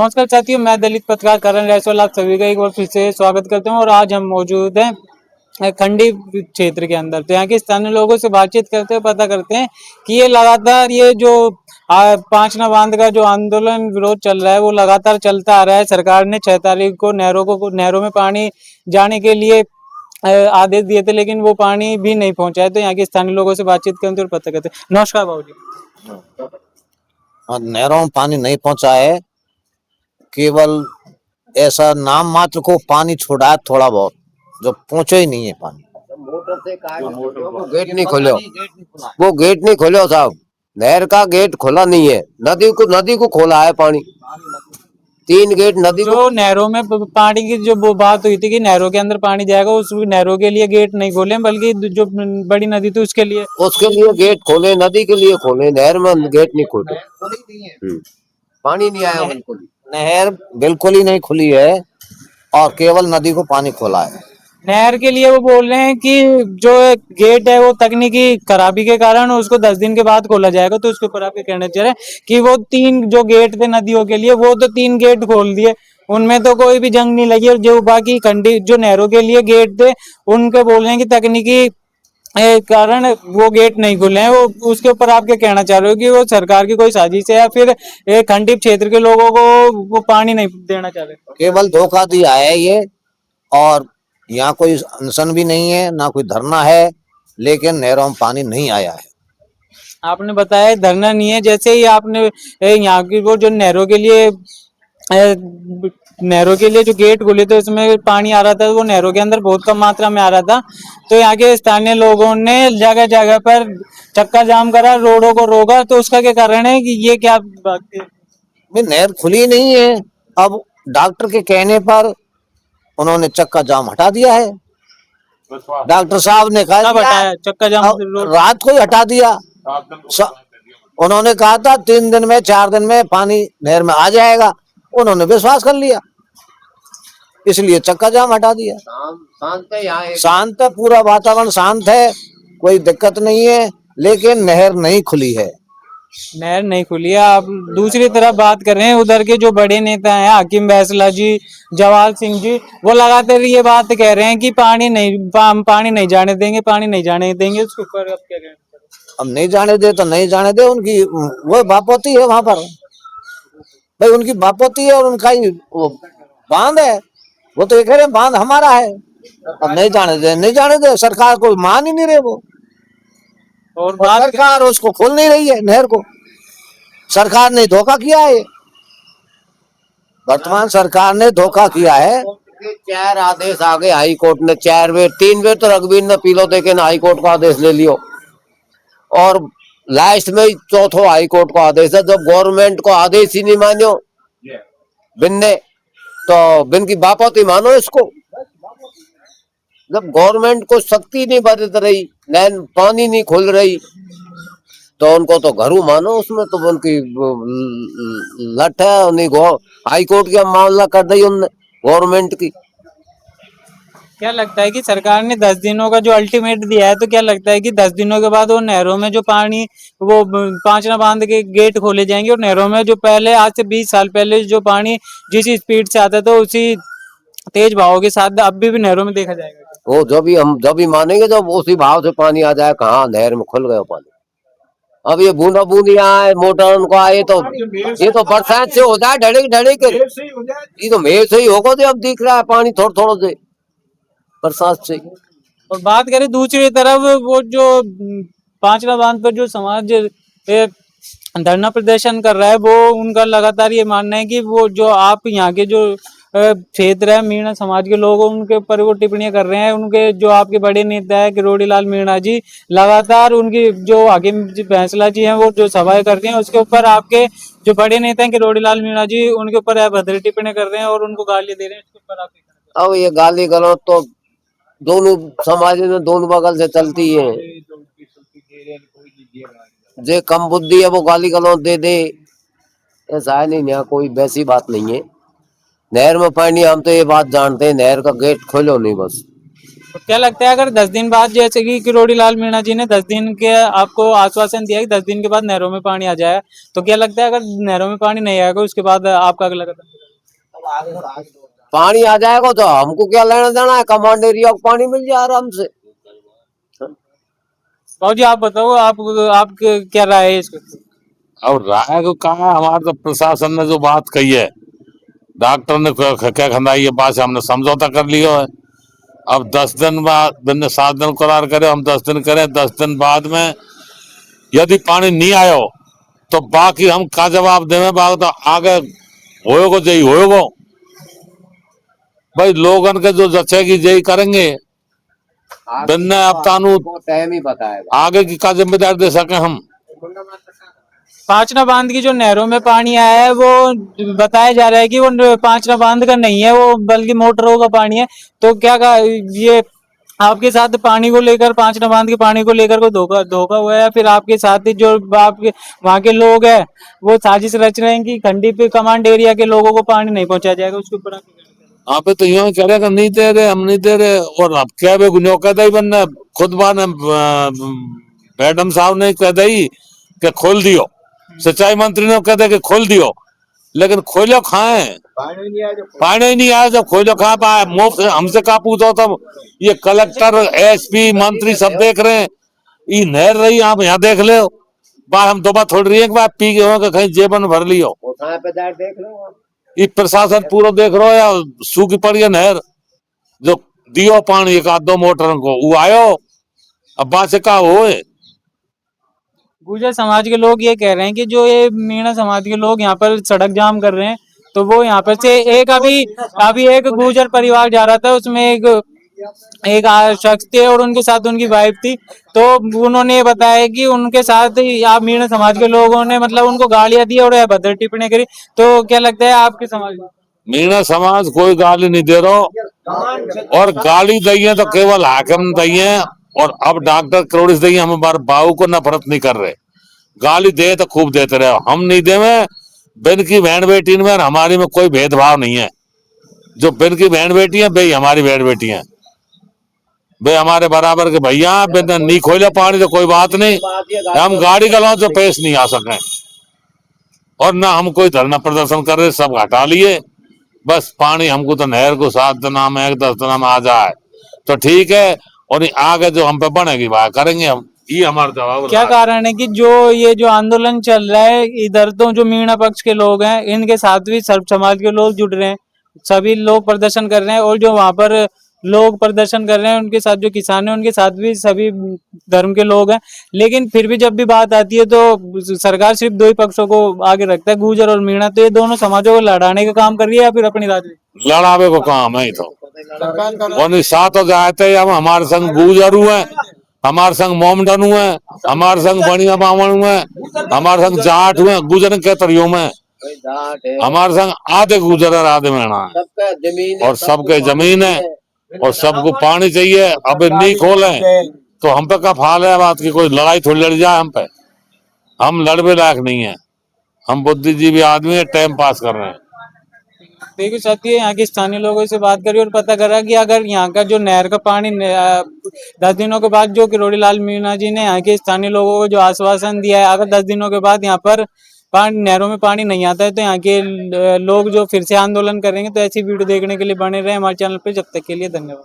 नमस्कार साथियों, मैं दलित पत्रकार करण रैसवाल आप सभी का एक बार फिर से स्वागत करता हूं। और आज हम मौजूद हैं खंडी क्षेत्र के अंदर। तो यहाँ के स्थानीय लोगों से बातचीत करते हुए पता करते हैं कि ये लगातार ये जो पांचना बांध का जो आंदोलन विरोध चल रहा है वो लगातार चलता आ रहा है। सरकार ने 6 तारीख को नहरों में पानी जाने के लिए आदेश दिए थे, लेकिन वो पानी भी नहीं पहुंचा है। तो यहाँ के स्थानीय लोगों से बातचीत करते हुए पता करते हैं। नमस्कार बाबू जी। नहरों में पानी नहीं पहुंचा है, केवल ऐसा नाम मात्र को पानी छोड़ा है थोड़ा बहुत, जो पहुंचे ही नहीं है पानी। मोटर से गेट नहीं खोलो, वो गेट नहीं खोलो साहब, नहर का गेट खोला नहीं है। नदी को खोला है पानी, 3 गेट नदी जो नहरों में पानी की जो वो बात हुई थी कि नहरों के अंदर पानी जाएगा, उस नहरों के लिए गेट नहीं खोले, बल्कि जो बड़ी नदी थी उसके लिए गेट खोले, नदी के लिए खोले, नहर में गेट नहीं खोले। पानी नहीं आया बिल्कुल, नहर बिल्कुल ही नहीं खुली है और केवल नदी को पानी खोला है। नहर के लिए वो बोल रहे हैं कि जो गेट है वो तकनीकी खराबी के कारण उसको 10 दिन के बाद खोला जाएगा। तो उसके ऊपर आपके कहना चाहिए कि वो 3 जो गेट थे नदियों के लिए, वो तो 3 गेट खोल दिए, उनमें तो कोई भी जंग नहीं लगी। और जो बाकी खंडी जो नहरों के लिए गेट थे उनके बोल रहे हैं कि तकनीकी कारण वो गेट नहीं खुले हैं। वो उसके ऊपर आप क्या कहना चाह रहे हो कि वो सरकार की कोई साजिश है या फिर खंडी क्षेत्र के लोगों को वो पानी नहीं देना चाह रहे? केवल धोखा दिया है ये, और यहाँ कोई अनशन भी नहीं है, ना कोई धरना है, लेकिन नहरों में पानी नहीं आया है। आपने बताया धरना नहीं है, जैसे ही आपने यहाँ की वो जो नहरों के लिए जो गेट खुले थे उसमें पानी आ रहा था, वो नहरों के अंदर बहुत कम मात्रा में आ रहा था। तो यहाँ के स्थानीय लोगों ने जगह जगह पर चक्का जाम करा, रोडों को रोका। तो उसका क्या कारण है कि ये क्या बात है? नहर खुली नहीं है। अब डॉक्टर के कहने पर उन्होंने चक्का जाम हटा दिया है। डॉक्टर साहब ने कहा हटाया चक्का जाम, रात को ही हटा दिया। उन्होंने कहा था 3 दिन में 4 दिन में पानी नहर में आ जाएगा, उन्होंने विश्वास कर लिया, इसलिए चक्का जाम हटा दिया। शांत है, पूरा वातावरण शांत है, कोई दिक्कत नहीं है, लेकिन नहर नहीं खुली है। नहर नहीं खुली है। आप दूसरी तरफ बात कर रहे हैं, उधर के जो बड़े नेता हैं हाकिम फैसला जी, जवाल सिंह जी, वो लगातार ये बात कह रहे हैं कि पानी नहीं जाने देंगे, पानी नहीं जाने देंगे। उसके ऊपर आप क्या कहें? अब नहीं जाने दे तो नहीं जाने दे, उनकी वो बापोती है वहां पर भाई, उनकी बापोती है और उनका ही वो बांध है। वो तो ये कह रहे बांध हमारा है, अब नहीं जाने दे, नहीं जाने दे। सरकार को मान ही नहीं रहे वो, और सरकार उसको खोल नहीं रही है नहर को। सरकार ने धोखा किया है, वर्तमान सरकार ने धोखा किया है। 4 आदेश आ गए हाई कोर्ट ने, 4 बेर 3 बेर तो रघुवीर ने पीलो देखे हाई कोर्ट का आदेश ले लियो, और लास्ट में 4थो हाई कोर्ट का आदेश है। जब गवर्नमेंट को आदेश ही नहीं मानो बिन ने, तो बिन की बापौती मानो इसको। जब गवर्नमेंट को शक्ति नहीं बरत रही, पानी नहीं खोल रही, तो उनको तो घरू मानो, उसमें तो उनकी लठ है। उन्हीं हाई कोर्ट की मामला कर दी उनने गवर्नमेंट की। क्या लगता है कि सरकार ने 10 दिनों का जो अल्टीमेट दिया है, तो क्या लगता है कि 10 दिनों के बाद वो नहरों में जो पानी वो पांचना बांध के गेट खोले जाएंगे, और नहरों में जो पहले आज से 20 साल पहले जो पानी जिस स्पीड से आता था उसी तेज भाव के साथ अब भी नहरों में देखा जाएगा? वो जब भी मानेंगे, जब उसी भाव से पानी आ जाए। कहाँ नहर में खुल गया पानी। अब ये बूंदा बूंदी आए, मोटर उनको आए, तो ये तो बरसात से हो जाए, ढड़े के ये तो मेघ से ही होगा। तो अब दिख रहा है पानी थोड़ा से बरसात से। और बात करें दूसरी तरफ, वो जो पांचना बांध पर जो समाज धरना प्रदर्शन कर रहा है, वो उनका लगातार ये मानना है कि वो जो आप यहाँ के जो क्षेत्र है मीणा समाज के लोग, उनके ऊपर वो टिप्पणियां कर रहे हैं। उनके जो आपके बड़े नेता है किरोड़ी लाल मीणा जी, लगातार उनकी जो हाकिम फैसला जी हैं वो जो सभाएं करते हैं, उसके ऊपर आपके जो बड़े नेता हैं किरोड़ी लाल मीणा जी, उनके ऊपर अभद्र टिप्पणी कर रहे हैं और उनको गाली दे रहे हैं। इसके ऊपर आप अब ये गाली गलौज तो दोनों समाज में दोनों बगल से चलती है। जो कम बुद्धि है वो गाली गलौज दे दे, ऐसा है नहीं। यहाँ कोई वैसी बात नहीं है। नहर में पानी, हम तो ये बात जानते हैं, नहर का गेट खोलो नहीं बस। तो क्या लगता है अगर 10 दिन बाद, जैसे कि किरोड़ी लाल मीणा जी ने 10 दिन के आपको आश्वासन दिया कि 10 दिन के बाद नहरों में पानी आ जाए, तो क्या लगता है अगर नहरों में पानी नहीं आएगा उसके बाद आपका अगला कदम? पानी आ जाएगा तो हमको क्या लेना देना है, कमांड एरिया को पानी मिल जाए आराम से। बाबू जी आप बताओ, आप क्या राय है इसके? अब राय को कहा है, हमारे तो प्रशासन ने जो बात कही है, डॉक्टर ने क्या खंदाई है बात से, हमने समझौता कर लिया है। अब 10 दिन बाद, दिन 7 दिन करार करे, हम 10 दिन करें, 10 दिन बाद में यदि पानी नहीं आयो तो बाकी हम का जवाब देवे, बाकी तो आगे होएगो जही होएगो भाई, लोगन के जो जचेगी जही करेंगे। बिन्ने अब तानू टाइम ही बताएगा आगे की का जिम्मेदारी दे सके हम। पांचना बांध की जो नहरों में पानी आया है वो बताया जा रहा है कि वो पांचना बांध का नहीं है, वो बल्कि मोटरों का पानी है। तो क्या ये आपके साथ पानी को लेकर, पांचना बांध के पानी को लेकर कोई धोखा हुआ है, या फिर आपके साथ ही जो आपके वहाँ के लोग हैं वो साजिश रच रहे हैं कि खंडी पे कमांड एरिया के लोगों को पानी नहीं पहुंचाया जाएगा, उसके ऊपर आप क्या कहना चाहेंगे? यहाँ पे तो यूं करेगा, नहीं दे रहे, हम नहीं दे रहे। और अब क्या कहता ही बनना खुद बाने मैडम साहब ने कह दी कि खोल दियो, सिंचाई मंत्री ने कह दिया कि खोल दियो, लेकिन खोलो खाए, पानी ही नहीं आया। जब खोलो खा पाए मुफ्त हमसे का पूछो, तब ये कलेक्टर एसपी मंत्री सब देख रहे हैं, ये नहर रही आप यहाँ देख ले बार, हम दोबारा थोड़ी रही है कि बात पी गए कहीं जेबन भर लियो, देख लो। ये प्रशासन पूरा देख रहा है। या सूखी पड़ी है नहर, जो दियो पानी एक आध दो मोटर को वो आयो, अब बात से का हो। गुर्जर समाज के लोग ये कह रहे हैं कि जो ये मीणा समाज के लोग यहाँ पर सड़क जाम कर रहे हैं, तो वो यहाँ पर से एक अभी एक गुर्जर परिवार जा रहा था, उसमें एक शख्स थे और उनके साथ उनकी वाइफ थी। तो उन्होंने ये बताया कि उनके साथ आप मीणा समाज के लोगों ने मतलब उनको गालियां दी और भद्र टिप्पणी करी। तो क्या लगता है आपके समाज में? मीणा समाज कोई गाली नहीं दे रहा, और गाली दी है तो केवल हाकिम दी है, और अब डॉक्टर करोड़ीस दी है। हम हमारे बाबू को नफरत नहीं कर रहे, गाली दे तो खूब देते रहे, हम नहीं देवे। बिन की बहन बेटी में और हमारी में कोई भेदभाव नहीं है। जो बिन की बहन बेटी है भाई हमारी बहन बेटी है, वे हमारे बराबर के भैया। बिन नहीं खोले पानी तो कोई बात नहीं, हम गाड़ी गलाओ तो पेश नहीं आ सके, और ना हम कोई धरना प्रदर्शन कर रहे, सब हटा लिए। बस पानी हमको तो नहर को 7 दिना में 10 दिना में आ जाए तो ठीक है, और आगे जो हम पे बनेगी वह करेंगे हम। ये हमारा जवाब। क्या कारण है कि जो आंदोलन चल रहा है, इधर तो जो मीणा पक्ष के लोग हैं इनके साथ भी सर्व समाज के लोग जुड़ रहे हैं, सभी लोग प्रदर्शन कर रहे हैं, और जो वहां पर लोग प्रदर्शन कर रहे हैं उनके साथ जो किसान हैं उनके साथ भी सभी धर्म के लोग हैं। लेकिन फिर भी जब भी बात आती है तो सरकार सिर्फ दो ही पक्षों को आगे रखता है, गुर्जर और मीणा। तो ये दोनों समाजों को लड़ाने का काम कर रही है या फिर अपनी राजनीति? लड़ावे को काम है तो और साथ हो जाते हम, हमारे संग गुजर हुए, हमारे संग मोमडन हुए, हमारे संग बनिया बामन हुए, हमारे संग जाट हुए, गुजर के तरियों में हमारे संग आधे गुजर आधे मेहना है, और सबके जमीन है, और सबको पानी चाहिए। अब नहीं खोले तो हम पे का फाल है बात की, कोई लड़ाई थोड़ी लड़ जाए हम पे, हम लड़वे लायक नहीं है, हम बुद्धिजीवी आदमी है, टाइम पास कर रहे हैं। देखिए साथी, यहाँ के स्थानीय लोगों से बात करी और पता करा कि अगर यहाँ का जो नहर का पानी 10 दिनों के बाद, जो किरोड़ी लाल मीणा जी ने यहाँ के स्थानीय लोगों को जो आश्वासन दिया है, अगर 10 दिनों के बाद यहाँ पर नहरों में पानी नहीं आता है तो यहाँ के लोग जो फिर से आंदोलन करेंगे। तो ऐसी वीडियो देखने के लिए बने रहे हमारे चैनल पे। जब तक के लिए धन्यवाद।